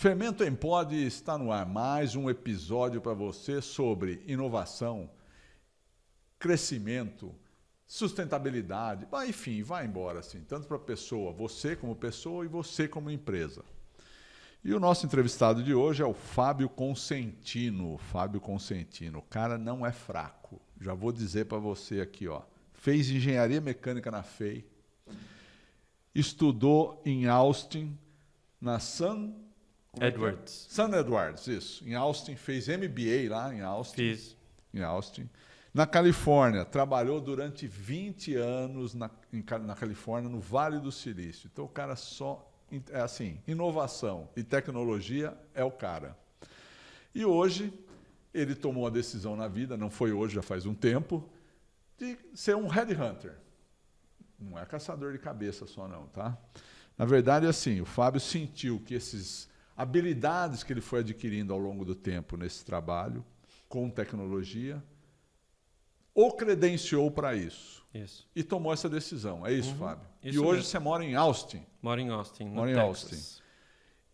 Fermento em Pod está no ar. Mais um episódio para você sobre inovação, crescimento, sustentabilidade. Enfim, vai embora assim, tanto para a pessoa, você como pessoa e você como empresa. E o nosso entrevistado de hoje é o Fábio Consentino. Fábio Consentino, o cara não é fraco. Já vou dizer para você aqui, ó. Fez engenharia mecânica na FEI, estudou em Austin, na Sun Edwards, isso. Em Austin, fez MBA lá em Austin. Fiz. Em Austin. Na Califórnia, trabalhou durante 20 anos na Califórnia, no Vale do Silício. Então o cara é assim, inovação e tecnologia é o cara. E hoje ele tomou a decisão na vida, não foi hoje, já faz um tempo, de ser um headhunter. Não é caçador de cabeça só não, tá? Na verdade, assim, o Fábio sentiu que essas habilidades que ele foi adquirindo ao longo do tempo nesse trabalho, com tecnologia, o credenciou para isso. Isso. E tomou essa decisão. É isso, Fábio? Isso e hoje mesmo. você mora em Austin. Moro em Austin, Mora em Texas. Austin.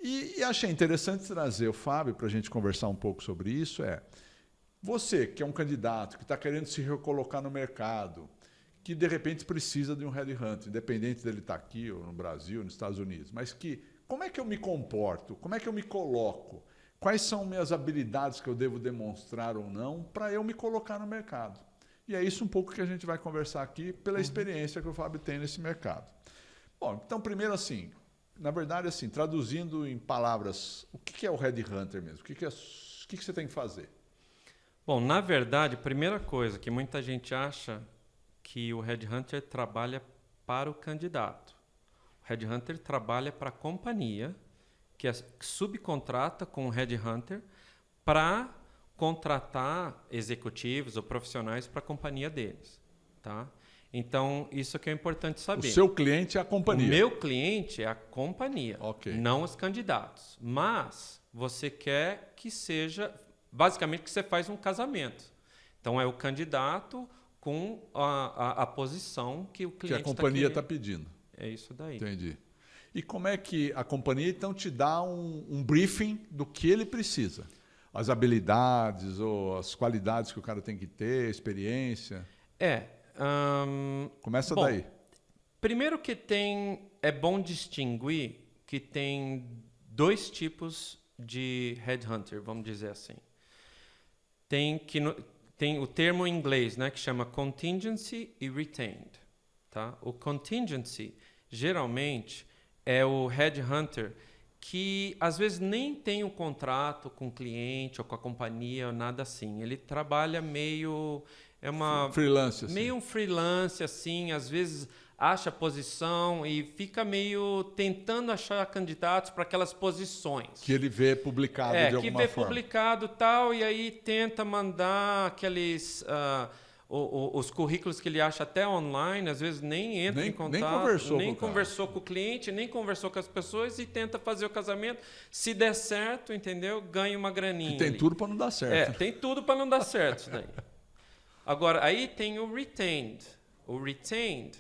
E achei interessante trazer o Fábio para a gente conversar um pouco sobre isso. Você que é um candidato, que está querendo se recolocar no mercado, que de repente precisa de um headhunter, independente dele estar aqui ou no Brasil, nos Estados Unidos, mas como é que eu me comporto? Como é que eu me coloco? Quais são minhas habilidades que eu devo demonstrar ou não para eu me colocar no mercado? E é isso um pouco que a gente vai conversar aqui pela experiência que o Fábio tem nesse mercado. Bom, então primeiro assim, na verdade assim, traduzindo em palavras, o que é o headhunter mesmo? O que você tem que fazer? Bom, na verdade, a primeira coisa que muita gente acha que o headhunter trabalha para o candidato. O headhunter trabalha para a companhia, que subcontrata com o headhunter para contratar executivos ou profissionais para a companhia deles. Tá? Então, isso que é importante saber. O seu cliente é a companhia? O meu cliente é a companhia, okay. Não os candidatos. Mas você quer que seja, basicamente, que você faz um casamento. Então, é o candidato com a posição que o cliente que a companhia está pedindo. É isso daí. Entendi. E como é que a companhia então te dá um briefing do que ele precisa? As habilidades ou as qualidades que o cara tem que ter, experiência? Começa daí. Primeiro que é bom distinguir que tem dois tipos de headhunter, vamos dizer assim. Tem o termo em inglês, né, que chama contingency e retained. Tá? O contingency, geralmente, é o headhunter que, às vezes, nem tem um contrato com o cliente ou com a companhia ou nada assim. Ele trabalha meio... freelance, assim. Meio um freelance, assim, às vezes acha posição e fica meio tentando achar candidatos para aquelas posições. Que ele vê publicado de alguma forma. Que vê publicado e tal, e aí tenta mandar aqueles... os currículos que ele acha até online, às vezes nem entra em contato, nem conversou com o cliente, nem conversou com as pessoas e tenta fazer o casamento. Se der certo, entendeu? Ganha uma graninha. E tem tudo para não dar certo. Tem tudo para não dar certo isso daí. Agora, aí tem o retained. O retained,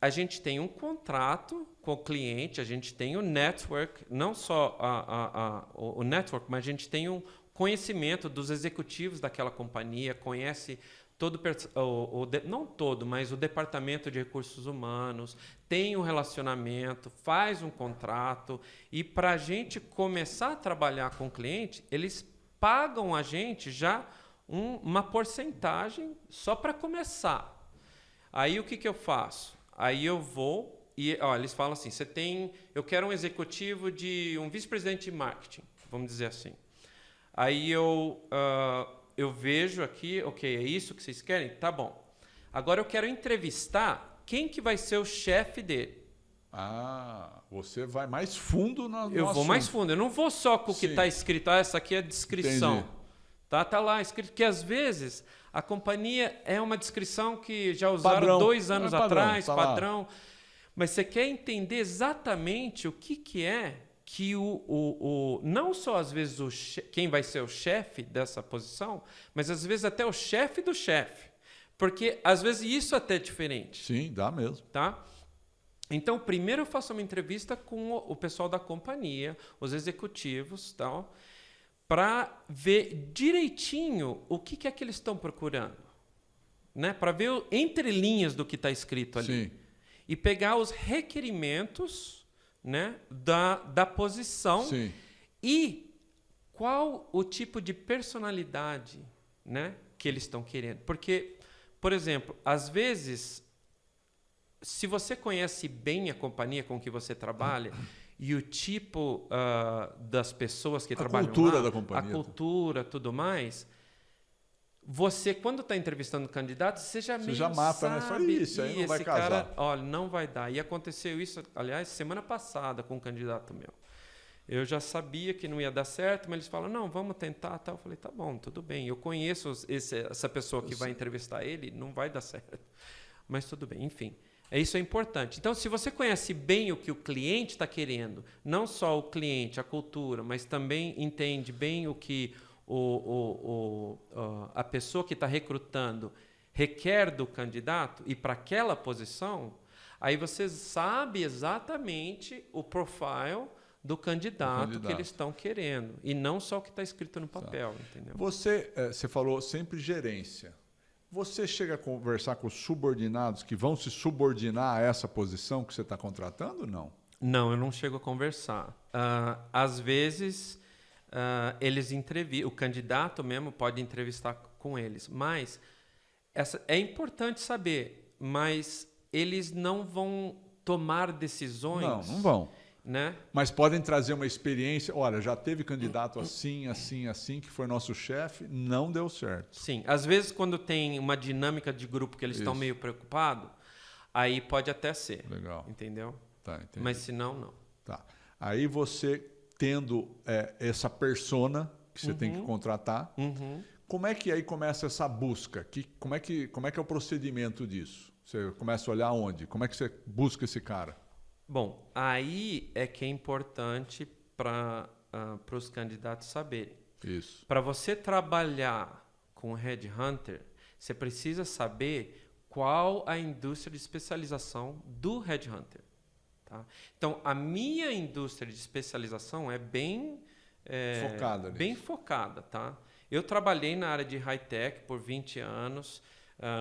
a gente tem um contrato com o cliente, a gente tem o network, não só o network, mas a gente tem um conhecimento dos executivos daquela companhia, conhece não todo, mas o departamento de recursos humanos, tem um relacionamento, faz um contrato, e para a gente começar a trabalhar com o cliente, eles pagam a gente já uma porcentagem só para começar. Aí o que eu faço? Aí eu vou e eles falam assim, eu quero um executivo um vice-presidente de marketing, vamos dizer assim. Aí eu vejo aqui, ok, é isso que vocês querem? Tá bom. Agora eu quero entrevistar quem que vai ser o chefe dele. Você vai mais fundo no assunto. Eu vou mais fundo, eu não vou só com o que está escrito, essa aqui é a descrição. Entendi. Tá lá escrito, que às vezes a companhia é uma descrição que já usaram 2 anos atrás, padrão. Mas você quer entender exatamente o que é que não só às vezes quem vai ser o chefe dessa posição, mas às vezes até o chefe do chefe. Porque às vezes isso até é diferente. Sim, dá mesmo. Tá? Então, primeiro eu faço uma entrevista com o pessoal da companhia, os executivos, tal, para ver direitinho o que é que eles estão procurando, né? Para ver entre linhas do que está escrito ali. Sim. E pegar os requerimentos, né, da posição. Sim. E qual o tipo de personalidade, né, que eles estão querendo. Porque, por exemplo, às vezes, se você conhece bem a companhia com que você trabalha e o tipo das pessoas que trabalham lá, a cultura da companhia, a cultura, tudo mais, você, quando está entrevistando o candidato, você já mata, sabe, né? Só isso, aí não vai esse casar. cara, olha, não vai dar. E aconteceu isso, aliás, semana passada com um candidato meu. Eu já sabia que não ia dar certo, mas eles falam, não, vamos tentar. Tal. Eu falei, tá bom, tudo bem. Eu conheço essa pessoa que vai entrevistar ele, não vai dar certo. Mas tudo bem, enfim. Isso é importante. Então, se você conhece bem o que o cliente está querendo, não só o cliente, a cultura, mas também entende bem o que a pessoa que está recrutando requer do candidato e para aquela posição, aí você sabe exatamente o profile do candidato que eles estão querendo. E não só o que está escrito no papel. Entendeu? Você falou sempre gerência. Você chega a conversar com os subordinados que vão se subordinar a essa posição que você está contratando ou não? Não, eu não chego a conversar. Às vezes, o candidato mesmo pode entrevistar com eles. Mas é importante saber, mas eles não vão tomar decisões. Não vão. Né? Mas podem trazer uma experiência. Olha, já teve candidato assim, que foi nosso chefe, não deu certo. Sim, às vezes quando tem uma dinâmica de grupo que eles estão meio preocupados, aí pode até ser. Legal. Entendeu? Tá, entendi. Mas se não, não. Tá. Aí você tendo essa persona que você tem que contratar, como é que aí começa essa busca? Como é que é o procedimento disso? Você começa a olhar onde? Como é que você busca esse cara? Bom, aí é que é importante para os candidatos saberem. Isso. Para você trabalhar com headhunter, você precisa saber qual a indústria de especialização do headhunter. Tá? Então, a minha indústria de especialização é bem focada. Tá? Eu trabalhei na área de high-tech por 20 anos,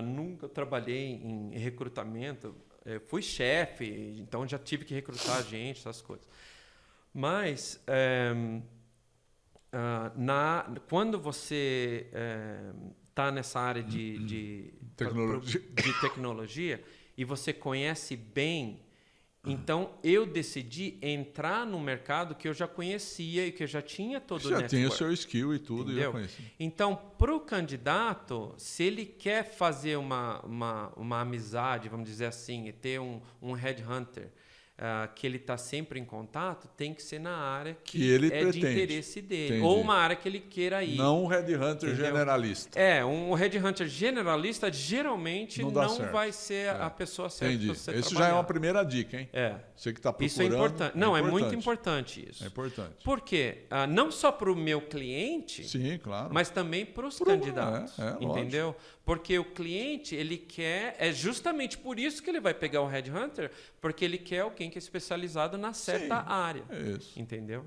nunca trabalhei em recrutamento. Eu fui chefe, então já tive que recrutar gente, essas coisas. Mas, quando você está nessa área de tecnologia e você conhece bem, então eu decidi entrar no mercado que eu já conhecia e que eu já tinha todo o network. Já tinha o seu skill e tudo, entendeu? eu conheci. Então, para o candidato, se ele quer fazer uma amizade, vamos dizer assim, e ter um headhunter que ele está sempre em contato, tem que ser na área que ele é pretende. de interesse dele. Entendi. Ou uma área que ele queira ir. Não um headhunter generalista. Um headhunter generalista geralmente não vai ser a pessoa certa para você trabalhar. Isso já é uma primeira dica, hein? Você que está procurando. Isso é importante. Não, é muito importante isso. É importante. Por quê? Não só para o meu cliente, sim, claro, mas também para os candidatos. Entendeu? Lógico. Porque o cliente, ele quer... É justamente por isso que ele vai pegar o headhunter, porque ele quer alguém que é especializado na certa área. É isso. Entendeu?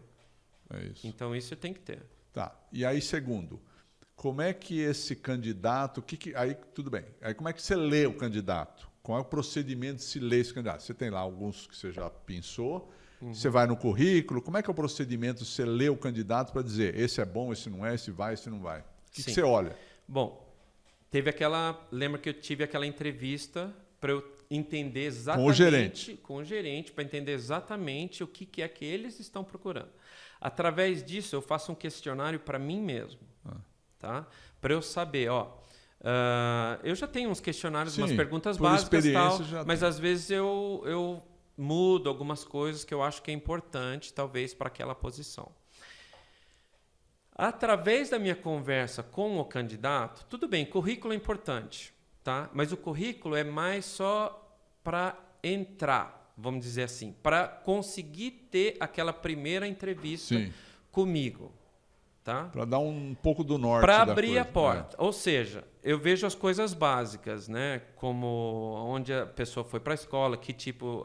É isso. Então, isso tem que ter. Tá. E aí, segundo, como é que esse candidato... aí, tudo bem. Aí, como é que você lê o candidato? Qual é o procedimento de se ler esse candidato? Você tem lá alguns que você já pensou, você vai no currículo. Como é que é o procedimento de você ler o candidato para dizer esse é bom, esse não é, esse vai, esse não vai? O que você olha? Bom, lembra que eu tive aquela entrevista para eu entender exatamente... Com o gerente, para entender exatamente o que é que eles estão procurando. Através disso, eu faço um questionário para mim mesmo. Tá? Para eu saber, eu já tenho uns questionários, umas perguntas básicas, mas às vezes eu mudo algumas coisas que eu acho que é importante, talvez, para aquela posição. Através da minha conversa com o candidato, tudo bem, currículo é importante, tá? Mas o currículo é mais só para entrar, vamos dizer assim, para conseguir ter aquela primeira entrevista comigo. Tá? Para dar um pouco do norte Para da abrir coisa. a porta. Ou seja, eu vejo as coisas básicas, né? Como onde a pessoa foi para a escola, que tipo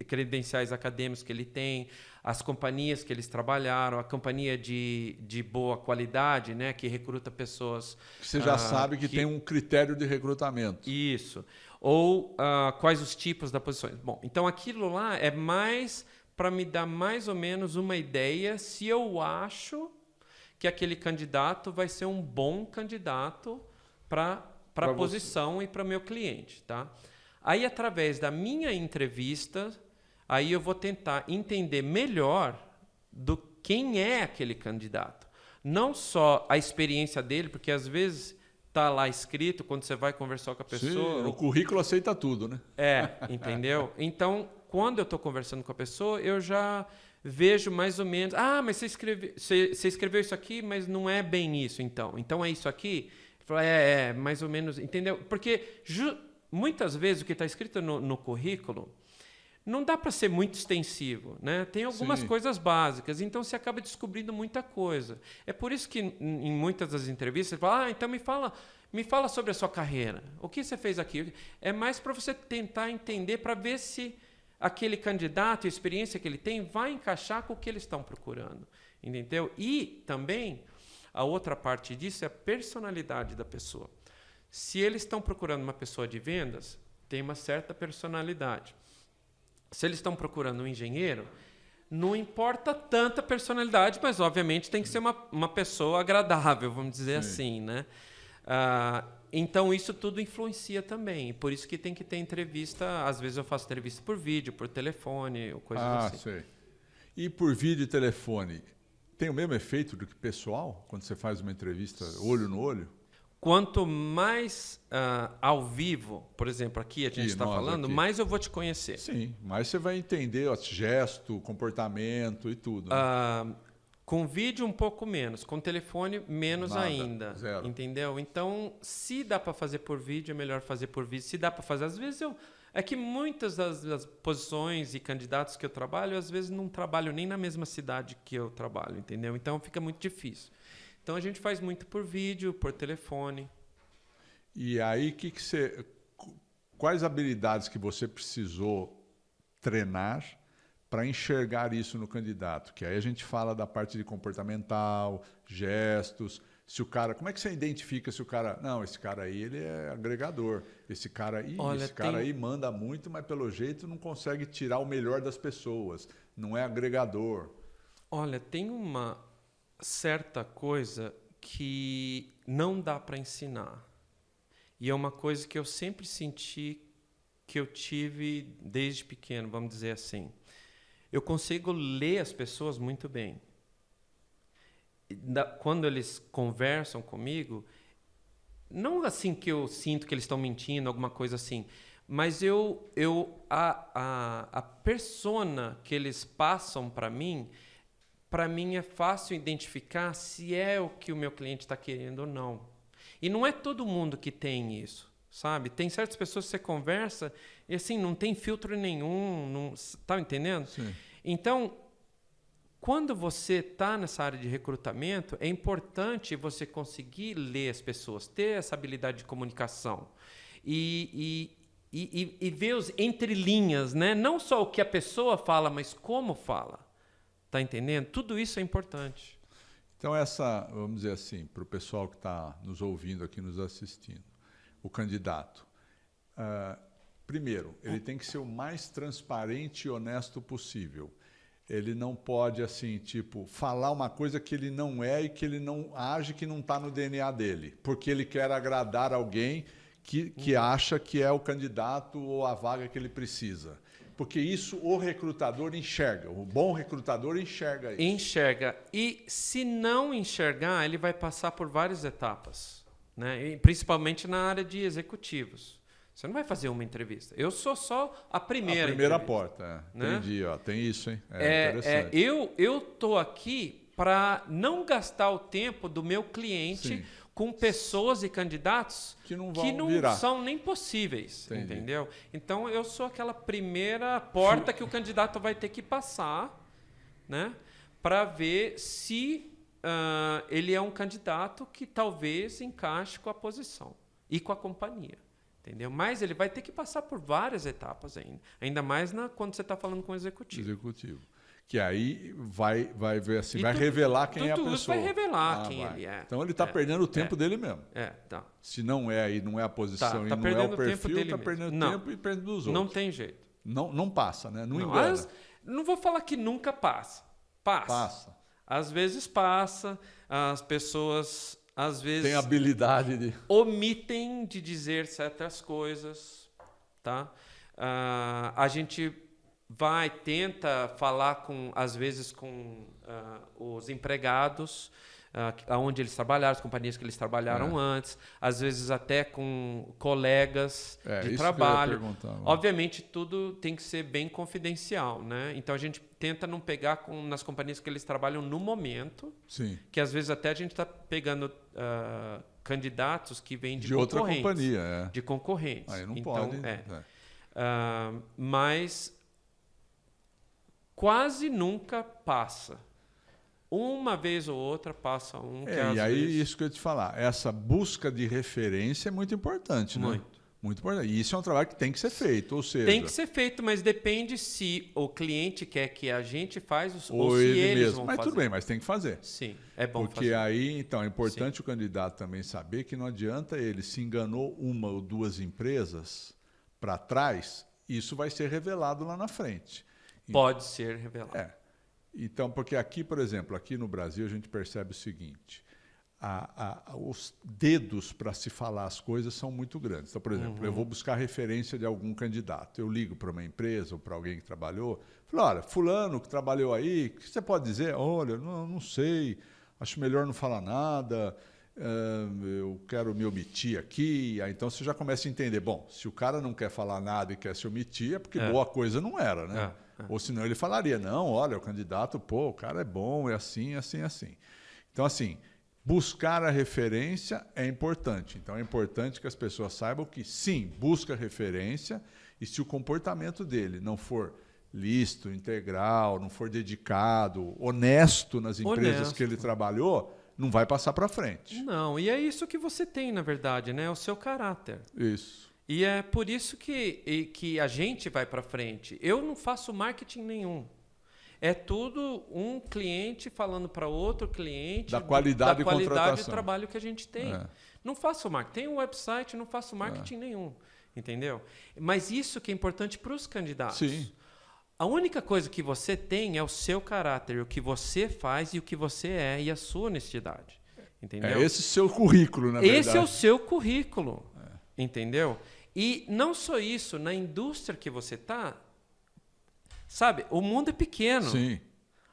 credenciais acadêmicos que ele tem, as companhias que eles trabalharam, a companhia de boa qualidade, né? Que recruta pessoas... Você já sabe que tem um critério de recrutamento. Isso. Ou quais os tipos da posição. Bom, então aquilo lá é mais para me dar mais ou menos uma ideia se eu acho que aquele candidato vai ser um bom candidato para a posição e para o meu cliente. Tá? Aí, através da minha entrevista, aí eu vou tentar entender melhor do quem é aquele candidato. Não só a experiência dele, porque às vezes está lá escrito quando você vai conversar com a pessoa. Sim, o currículo aceita tudo, né? Entendeu? Então, quando eu estou conversando com a pessoa, eu já vejo mais ou menos... mas você escreveu isso aqui, mas não é bem isso, então. Então, é isso aqui? Mais ou menos... Entendeu? Porque muitas vezes o que está escrito no currículo não dá para ser muito extensivo, né? Tem algumas coisas básicas, então você acaba descobrindo muita coisa. É por isso que em muitas das entrevistas você fala, então me fala sobre a sua carreira. O que você fez aqui? É mais para você tentar entender, para ver se aquele candidato, a experiência que ele tem, vai encaixar com o que eles estão procurando. Entendeu? E também, a outra parte disso é a personalidade da pessoa. Se eles estão procurando uma pessoa de vendas, tem uma certa personalidade. Se eles estão procurando um engenheiro, não importa tanta personalidade, mas, obviamente, tem que ser uma pessoa agradável, vamos dizer assim, né? Então, isso tudo influencia também. Por isso que tem que ter entrevista. Às vezes eu faço entrevista por vídeo, por telefone, ou coisas assim. Sei. E por vídeo e telefone, tem o mesmo efeito do que pessoal, quando você faz uma entrevista olho no olho? Quanto mais ao vivo, por exemplo, aqui a gente está falando, mais eu vou te conhecer. Sim, mais você vai entender o gesto, comportamento e tudo. Né? Com vídeo um pouco menos, com telefone menos ainda, zero. Entendeu? Então, se dá para fazer por vídeo, é melhor fazer por vídeo. Se dá para fazer, às vezes é que muitas das posições e candidatos que eu trabalho, às vezes não trabalho nem na mesma cidade que eu trabalho, entendeu? Então fica muito difícil. Então a gente faz muito por vídeo, por telefone. E aí quais habilidades que você precisou treinar para enxergar isso no candidato? Que aí a gente fala da parte de comportamental, gestos. Se o cara, como é que você identifica se o cara, não, esse cara aí ele é agregador, esse cara aí manda muito, mas pelo jeito não consegue tirar o melhor das pessoas, não é agregador. Olha, tem uma certa coisa que não dá para ensinar. E é uma coisa que eu sempre senti que eu tive desde pequeno, vamos dizer assim. Eu consigo ler as pessoas muito bem. Quando eles conversam comigo, não assim que eu sinto que eles estão mentindo, alguma coisa assim, mas a persona que eles passam para mim é fácil identificar se é o que o meu cliente está querendo ou não. E não é todo mundo que tem isso, sabe? Tem certas pessoas que você conversa e assim, não tem filtro nenhum, tá entendendo? Sim. Então, quando você está nessa área de recrutamento, é importante você conseguir ler as pessoas, ter essa habilidade de comunicação e ver os entrelinhas, né? Não só o que a pessoa fala, mas como fala. Tá entendendo? Tudo isso é importante. Então, vamos dizer assim, para o pessoal que está nos ouvindo aqui, nos assistindo, o candidato, primeiro, ele tem que ser o mais transparente e honesto possível. Ele não pode, assim, falar uma coisa que ele não é e que ele não age, que não está no DNA dele, porque ele quer agradar alguém que acha que é o candidato ou a vaga que ele precisa. Porque isso o recrutador enxerga, o bom recrutador enxerga isso. Enxerga. E se não enxergar, ele vai passar por várias etapas, né? E principalmente na área de executivos. Você não vai fazer uma entrevista. Eu sou só a primeira entrevista. Porta. Né? Entendi, tem isso, hein? Interessante. Eu estou aqui para não gastar o tempo do meu cliente com pessoas e candidatos que não são nem possíveis, entendeu? Então, eu sou aquela primeira porta que o candidato vai ter que passar, né, para ver se ele é um candidato que talvez encaixe com a posição e com a companhia. Entendeu? Mas ele vai ter que passar por várias etapas ainda mais quando você está falando com o executivo. Que aí vai ver assim, vai tudo, revelar quem é a tudo pessoa. isso vai revelar quem ele é. Então ele está perdendo o tempo dele mesmo. Tá. Se não é aí, não é a posição e não é o perfil, está perdendo tempo e perdendo os outros. Não tem jeito. Não passa, né? Não engana. Não vou falar que nunca passa. Passa. Às vezes passa, as pessoas às vezes tem habilidade de omitem de dizer certas coisas, tá? A gente tenta falar às vezes com os empregados, onde eles trabalharam, as companhias que eles trabalharam antes, às vezes até com colegas de trabalho. Obviamente, tudo tem que ser bem confidencial, né? Então, a gente tenta não pegar nas companhias que eles trabalham no momento, Sim. que às vezes até a gente está pegando candidatos que vêm de outra companhia. De concorrentes. Aí não então, pode. Mas quase nunca passa. Uma vez ou outra passa um. E aí, isso que eu ia te falar. Essa busca de referência é muito importante, né? Muito importante. E isso é um trabalho que tem que ser feito, ou seja... Tem que ser feito, mas depende se o cliente quer que a gente faz ou se ele eles mesmo. vão mas fazer. tudo bem, mas tem que fazer. Sim, é bom fazer. Porque aí, então, é importante o candidato também saber que não adianta ele se enganou uma ou duas empresas para trás, isso vai ser revelado lá na frente. Pode ser revelado. Então, porque aqui, por exemplo, aqui no Brasil, a gente percebe o seguinte, os dedos para se falar as coisas são muito grandes. Então, por exemplo, eu vou buscar referência de algum candidato, eu ligo para uma empresa ou para alguém que trabalhou, falo, olha, fulano que trabalhou aí, o que você pode dizer? Olha, não sei, acho melhor não falar nada, eu quero me omitir aqui. Aí, então, você já começa a entender, bom, se o cara não quer falar nada e quer se omitir, é porque boa coisa não era, né? Ou senão ele falaria, não, olha, o candidato, o cara é bom, é assim, assim, assim. Então, assim, buscar a referência é importante. Então, é importante que as pessoas saibam que, sim, busca referência e se o comportamento dele não for lícito, integral, não for dedicado, honesto nas empresas que ele trabalhou, não vai passar para frente. Não, e é isso que você tem, na verdade, né? O seu caráter. Isso. E é por isso que a gente vai para frente. Eu não faço marketing nenhum. É tudo um cliente falando para outro cliente da qualidade do trabalho que a gente tem. Não faço marketing. Tem um website, não faço marketing nenhum. Entendeu? Mas isso que é importante para os candidatos. Sim. A única coisa que você tem é o seu caráter, o que você faz e o que você é e a sua honestidade. Entendeu? Esse seu currículo, na verdade. Esse é o seu currículo. Entendeu? E não só isso, na indústria que você está, sabe, o mundo é pequeno. Sim.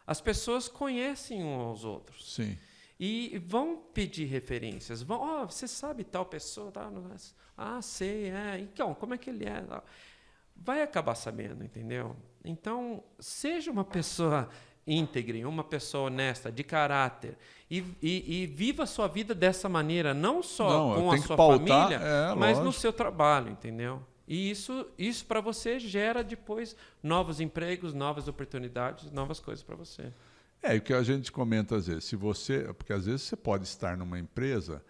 As pessoas conhecem uns aos outros. Sim. E vão pedir referências. Você sabe tal pessoa? Tá? Sei, Então, como é que ele é? Vai acabar sabendo, entendeu? Então, seja uma pessoa íntegra, uma pessoa honesta, de caráter, e viva a sua vida dessa maneira, não só com a sua família, mas no seu trabalho, entendeu? E isso para você gera depois novos empregos, novas oportunidades, novas coisas para você. E o que a gente comenta às vezes, porque às vezes você pode estar numa empresa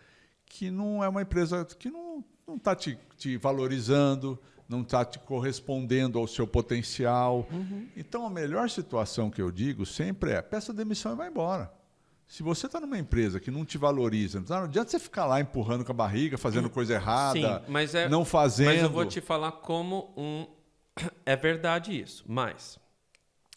que não é uma empresa que não está te valorizando, não está te correspondendo ao seu potencial. Então, a melhor situação que eu digo sempre é peça demissão e vai embora. Se você está numa empresa que não te valoriza, não adianta você ficar lá empurrando com a barriga, fazendo coisa errada, não fazendo... Mas eu vou te falar como é verdade isso, mas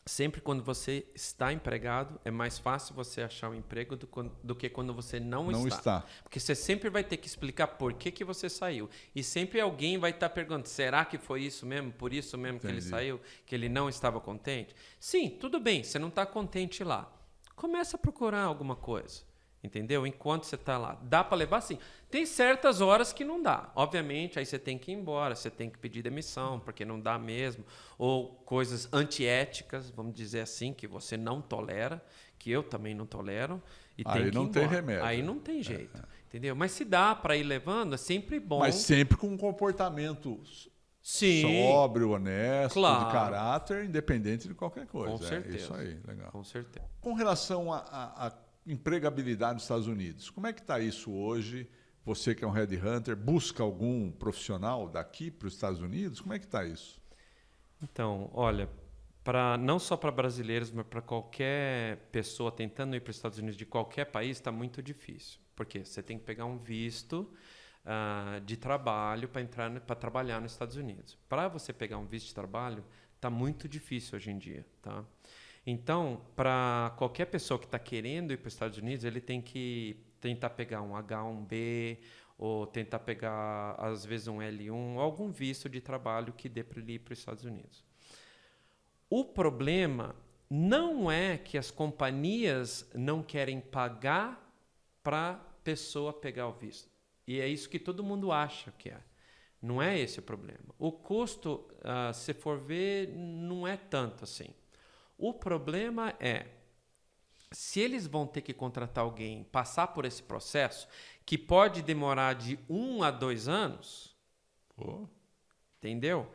sempre quando você está empregado, é mais fácil você achar um emprego do que quando você não está. Porque você sempre vai ter que explicar por que você saiu. E sempre alguém vai estar perguntando, será que foi isso mesmo? Por isso mesmo que ele saiu? Que ele não estava contente? Sim, tudo bem, você não está contente lá. Começa a procurar alguma coisa, entendeu? Enquanto você está lá. Dá para levar, sim. Tem certas horas que não dá. Obviamente, aí você tem que ir embora, você tem que pedir demissão, porque não dá mesmo. Ou coisas antiéticas, vamos dizer assim, que você não tolera, que eu também não tolero. E aí tem que ir não embora. Tem remédio. Aí não tem jeito, entendeu? Mas se dá para ir levando, é sempre bom. Mas sempre com um comportamento... sóbrio, honesto, de caráter, independente de qualquer coisa. Com certeza. Isso aí, legal. Com certeza. Com relação a empregabilidade nos Estados Unidos. Como é que está isso hoje? Você que é um headhunter, busca algum profissional daqui para os Estados Unidos? Como é que está isso? Então, olha, não só para brasileiros, mas para qualquer pessoa tentando ir para os Estados Unidos de qualquer país, está muito difícil. Porque você tem que pegar um visto de trabalho para trabalhar nos Estados Unidos. Para você pegar um visto de trabalho, está muito difícil hoje em dia. Tá? Então, para qualquer pessoa que está querendo ir para os Estados Unidos, ele tem que tentar pegar um H-1B ou tentar pegar, às vezes, um L1, algum visto de trabalho que dê para ele ir para os Estados Unidos. O problema não é que as companhias não querem pagar para a pessoa pegar o visto. E é isso que todo mundo acha que é. Não é esse o problema. O custo, se for ver, não é tanto assim. O problema é, se eles vão ter que contratar alguém, passar por esse processo, que pode demorar de 1 a 2 anos, entendeu?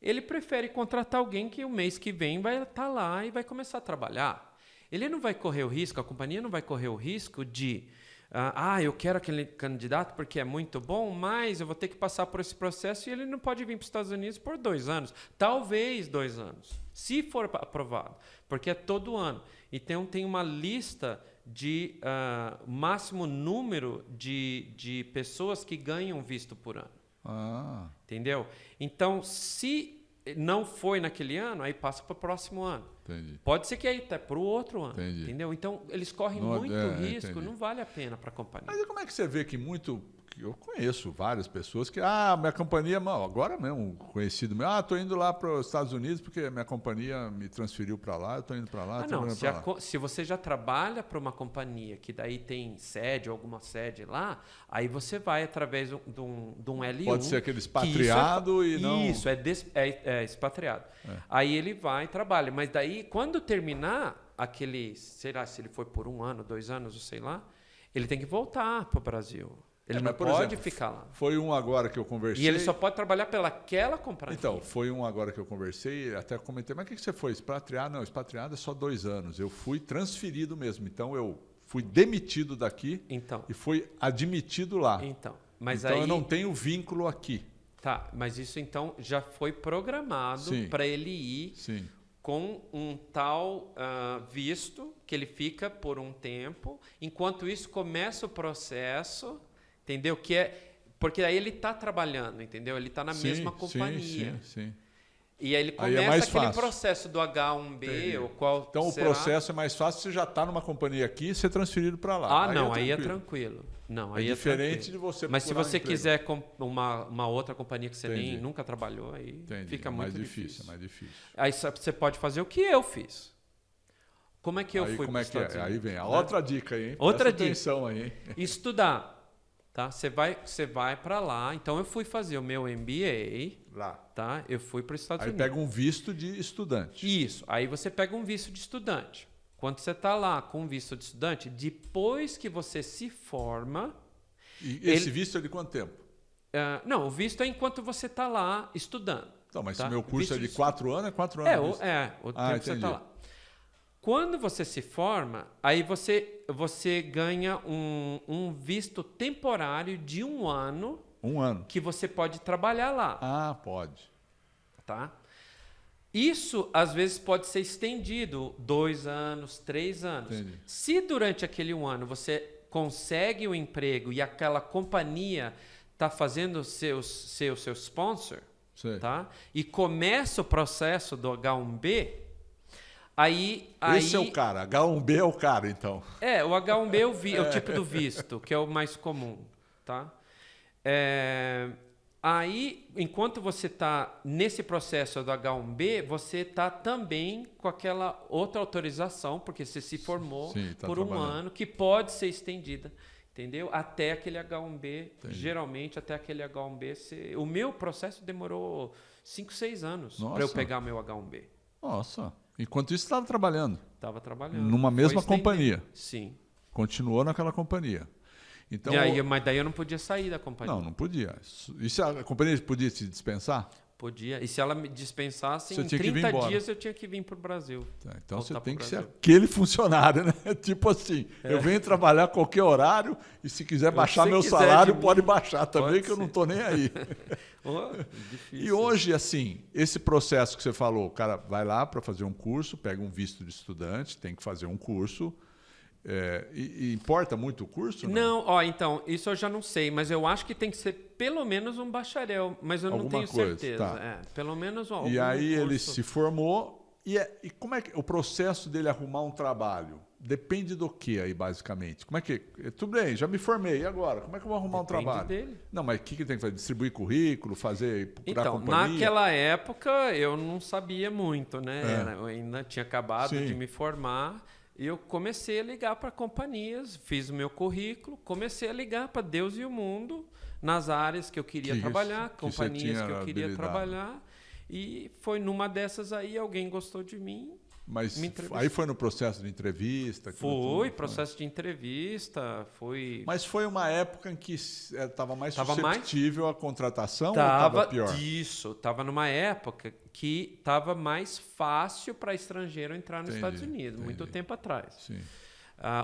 Ele prefere contratar alguém que o mês que vem vai estar lá e vai começar a trabalhar. Ele não vai correr o risco, a companhia não vai correr o risco de eu quero aquele candidato porque é muito bom, mas eu vou ter que passar por esse processo e ele não pode vir para os Estados Unidos por 2 anos. Talvez 2 anos, se for aprovado, porque é todo ano. Então, tem uma lista de máximo número de pessoas que ganham visto por ano. Entendeu? Então, se não foi naquele ano, aí passa para o próximo ano. Entendi. Pode ser que aí até para o outro ano. Entendi. Entendeu? Então, eles correm muito risco, entendi. Não vale a pena para a companhia. Mas como é que você vê que eu conheço várias pessoas que, minha companhia, agora mesmo, conhecido meu, estou indo lá para os Estados Unidos porque minha companhia me transferiu para lá, eu estou indo para lá, se você já trabalha para uma companhia que daí tem sede, alguma sede lá, aí você vai através de um L1. Pode ser aquele expatriado e não... Isso, é expatriado. Aí ele vai e trabalha, mas daí, quando terminar aquele, sei lá, se ele foi por 1 ano, 2 anos, ou sei lá, ele tem que voltar para o Brasil. Ele não pode ficar lá. Foi um agora que eu conversei... E ele só pode trabalhar pelaquela companhia. Então, foi um agora que eu conversei, até comentei, mas o que você foi? Expatriado? Não, expatriado é só 2 anos. Eu fui transferido mesmo. Então, eu fui demitido daqui e fui admitido lá. Mas aí, eu não tenho vínculo aqui. Tá, mas isso então já foi programado para ele ir com um tal visto que ele fica por um tempo. Enquanto isso, começa o processo... Entendeu? Porque aí ele está trabalhando, entendeu? Ele está na mesma companhia. Sim. E aí ele começa aquele processo do H1B, ou qual então o processo é mais fácil, você já está numa companhia aqui e ser transferido para lá. Aí é tranquilo. Não, aí é diferente de você. Mas se você quiser uma outra companhia que você nem nunca trabalhou, aí fica muito difícil. É mais difícil. Aí você pode fazer o que eu fiz. Como é que eu fui para os Estados Unidos? Aí vem a outra dica aí, hein? Outra dica. Atenção aí, hein? Estudar. Tá? Você vai para lá. Então, eu fui fazer o meu MBA. Lá. Tá? Eu fui para os Estados Unidos. Aí pega um visto de estudante. Isso. Aí você pega um visto de estudante. Quando você está lá com um visto de estudante, depois que você se forma... E esse visto é de quanto tempo? Não, o visto é enquanto você está lá estudando. Então, mas se o meu curso é de 4 anos, é 4 anos. O tempo que você está lá. Quando você se forma, aí você ganha um visto temporário de 1 ano. 1 ano. Que você pode trabalhar lá. Pode. Tá? Isso, às vezes, pode ser estendido 2 anos, 3 anos. Entendi. Se durante aquele 1 ano você consegue o emprego e aquela companhia está fazendo seu sponsor, tá? E começa o processo do H1B, Esse é o cara, H1B é o cara, então. O H1B é o tipo do visto, que é o mais comum, tá? Aí, enquanto você está nesse processo do H1B, você está também com aquela outra autorização, porque você se formou por 1 ano, que pode ser estendida, entendeu? Até aquele H1B, geralmente até aquele H1B. O meu processo demorou 5, 6 anos para eu pegar meu H1B. Nossa! Enquanto isso, estava trabalhando. Estava trabalhando. Numa mesma companhia. Sim. Continuou naquela companhia. Então, mas daí eu não podia sair da companhia. Não podia. E se a companhia podia te dispensar? Podia. E se ela me dispensasse, Você em tinha que vir 30 embora. dias eu tinha que vir para o Brasil. Tá, então Voltar você tem pro que ser Brasil. aquele funcionário, né? Tipo assim, eu venho trabalhar a qualquer horário e se quiser baixar se meu quiser salário, de pode mim, baixar também, pode que eu não ser. estou nem aí. Oh, difícil. E hoje, assim, esse processo que você falou, o cara vai lá para fazer um curso, pega um visto de estudante, tem que fazer um curso. E importa muito o curso? Não, ó, então, isso eu já não sei, mas eu acho que tem que ser pelo menos um bacharel, mas eu não Alguma tenho coisa, certeza. tá. Pelo menos algum E aí ele curso. se formou. E como é que o processo dele arrumar um trabalho? Depende do que aí, basicamente? Como é que. Tudo bem, já me formei, e agora? Como é que eu vou arrumar um Depende trabalho? dele. Não, mas o que tem que fazer? Distribuir currículo, procurar Então, companhia? naquela época eu não sabia muito, né? É. Eu ainda tinha acabado Sim. de me formar. E eu comecei a ligar para companhias, fiz o meu currículo, comecei a ligar para Deus e o mundo nas áreas que eu queria trabalhar, que você companhias tinha que eu queria habilidade. trabalhar. E foi numa dessas aí, alguém gostou de mim. Mas me entrevistou. aí foi no processo de entrevista? Foi, processo de entrevista, foi... Mas foi uma época em que estava mais Tava susceptível à contratação ou estava pior? Estava numa época que estava mais fácil para estrangeiro entrar nos Entendi, Estados Unidos, muito entendi. tempo atrás. Sim.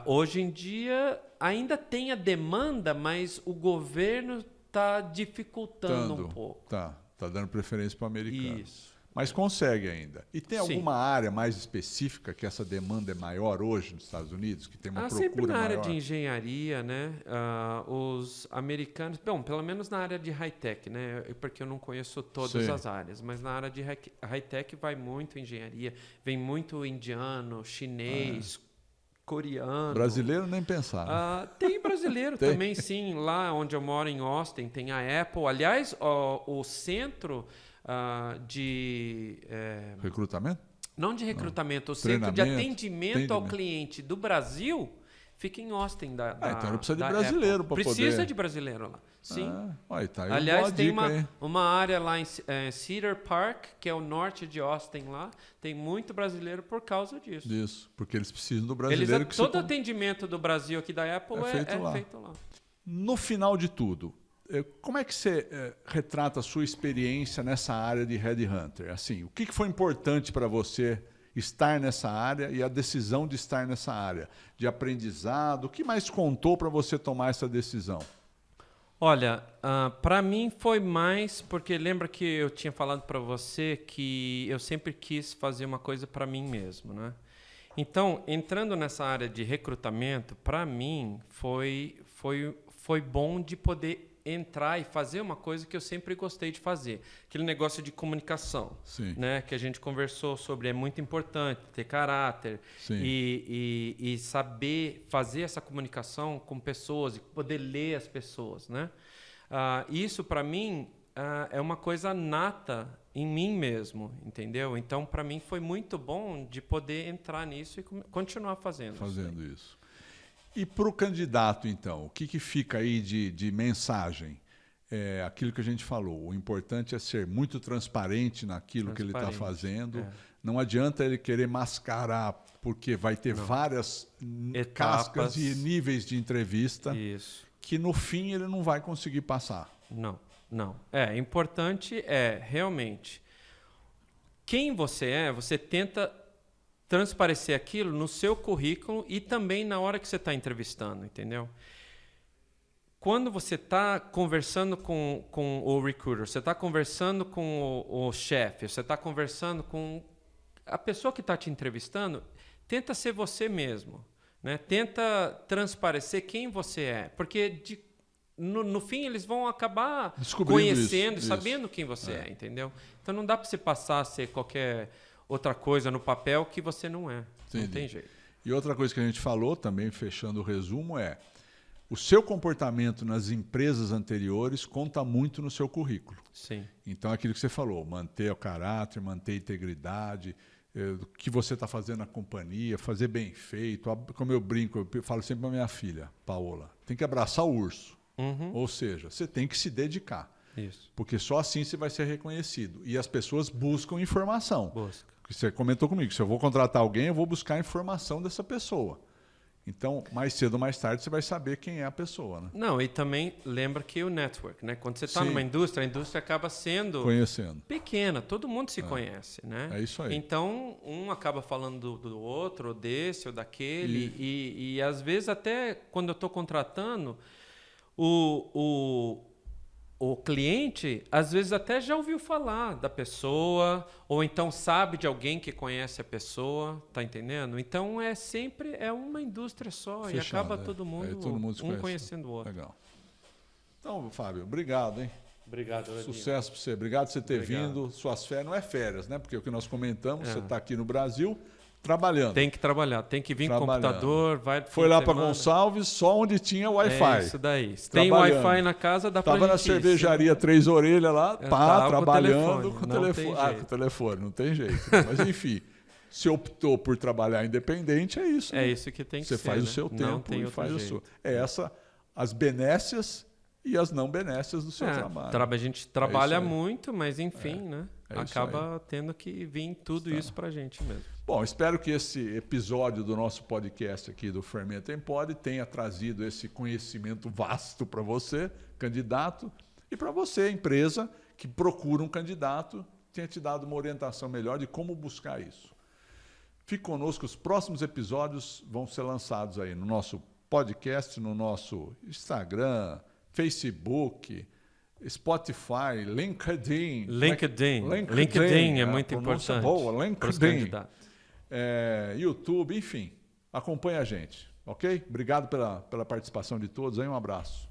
Hoje em dia ainda tem a demanda, mas o governo está dificultando um pouco. Tá dando preferência para o americano. Isso. Mas consegue ainda. E tem Sim. alguma área mais específica que essa demanda é maior hoje nos Estados Unidos, que tem uma procura Sempre na área maior? de engenharia, né? Os americanos, bom, pelo menos na área de high-tech, né? Porque eu não conheço todas Sim. as áreas, mas na área de high-tech vai muito engenharia, vem muito indiano, chinês, coreano. Brasileiro nem pensar. Né? Tem brasileiro Tem? também, sim. Lá onde eu moro, em Austin, tem a Apple. Aliás, o centro de... Recrutamento? Não de recrutamento, o centro de Treinamento, atendimento ao atendimento. cliente do Brasil fica em Austin. Então ele precisa de da brasileiro Apple. para poder... Precisa de brasileiro lá, sim. Tá aí Aliás, boa tem dica, hein? uma área lá em Cedar Park, que é o norte de Austin lá, tem muito brasileiro por causa disso. Disso, porque eles precisam do brasileiro que Todo atendimento do Brasil aqui da Apple É feito lá. feito lá. No final de tudo, como é que você retrata a sua experiência nessa área de headhunter? Assim, o que foi importante para você estar nessa área e a decisão de estar nessa área? De aprendizado, o que mais contou para você tomar essa decisão? Olha, para mim foi mais porque lembra que eu tinha falado para você que eu sempre quis fazer uma coisa para mim mesmo, né? Então, entrando nessa área de recrutamento, para mim foi bom de poder entrar e fazer uma coisa que eu sempre gostei de fazer, aquele negócio de comunicação, Sim. né? Que a gente conversou sobre, é muito importante ter caráter e saber fazer essa comunicação com pessoas e poder ler as pessoas, né? Isso para mim é uma coisa nata em mim mesmo, entendeu? Então para mim foi muito bom de poder entrar nisso e continuar fazendo isso. E para o candidato, então, o que fica aí de mensagem? Aquilo que a gente falou, o importante é ser muito transparente naquilo que ele está fazendo. Não adianta ele querer mascarar, porque vai ter várias cascas e níveis de entrevista que no fim ele não vai conseguir passar. Não. Importante realmente quem você tenta transparecer aquilo no seu currículo e também na hora que você está entrevistando, entendeu? Quando você está conversando com o recruiter, você está conversando com o chefe, você está conversando com a pessoa que está te entrevistando, tenta ser você mesmo, né? Tenta transparecer quem você é, porque no fim eles vão acabar conhecendo, sabendo quem você é, entendeu? Então não dá para você passar a ser qualquer outra coisa no papel que você não é. Entendi. Não tem jeito. E outra coisa que a gente falou, também fechando o resumo, o seu comportamento nas empresas anteriores conta muito no seu currículo. Sim. Então, aquilo que você falou, manter o caráter, manter a integridade, o que você está fazendo na companhia, fazer bem feito. Como eu brinco, eu falo sempre para minha filha, Paola, tem que abraçar o urso. Ou seja, você tem que se dedicar. Isso. Porque só assim você vai ser reconhecido. E as pessoas buscam informação. Busca. Você comentou comigo, se eu vou contratar alguém, eu vou buscar a informação dessa pessoa. Então, mais cedo ou mais tarde, você vai saber quem é a pessoa, né? Não, e também lembra que o network, né? Quando você está Sim. numa indústria, a indústria acaba sendo Conhecendo. pequena, todo mundo se conhece, né? É isso aí. Então, um acaba falando do outro, ou desse, ou daquele, e às vezes até quando eu estou contratando, o cliente, às vezes até já ouviu falar da pessoa, ou então sabe de alguém que conhece a pessoa, tá entendendo? Então é uma indústria só. Fechado, e acaba é. todo mundo, Se conhece. conhecendo o outro. Legal. Então, Fábio, obrigado, hein? Obrigado, Edinho. Sucesso para você. Obrigado por você ter Obrigado. vindo. Suas férias não é férias, né? Porque o que nós comentamos, É. você está aqui no Brasil trabalhando. Tem que trabalhar, tem que vir com Trabalhando. computador, vai Foi lá para Gonçalves, só onde tinha Wi-Fi. É isso daí. Se tem Trabalhando. Wi-Fi na casa, dá pra Tava na gente ir. cervejaria Três Orelhas lá, É, pá, tava com o trabalhando telefone, com o não telefone. tem Ah, jeito. com o telefone, não tem jeito. Mas enfim, se optou por trabalhar independente, é isso. É né? isso que tem que Você ser, faz né? o seu Não tempo tem e outro faz o jeito. seu. É essa, as benécias e as não benécias do seu trabalho. A gente trabalha aí. muito, mas enfim, né? é isso Acaba tendo que vir tudo isso pra gente mesmo. Bom, espero que esse episódio do nosso podcast aqui do Fermenta em Pod tenha trazido esse conhecimento vasto para você, candidato, e para você, empresa, que procura um candidato, tenha te dado uma orientação melhor de como buscar isso. Fique conosco, os próximos episódios vão ser lançados aí no nosso podcast, no nosso Instagram, Facebook, Spotify, LinkedIn. LinkedIn é muito pronúncia importante. boa, pros LinkedIn. candidatos. YouTube, enfim. Acompanhe a gente, ok? Obrigado pela participação de todos aí, um abraço.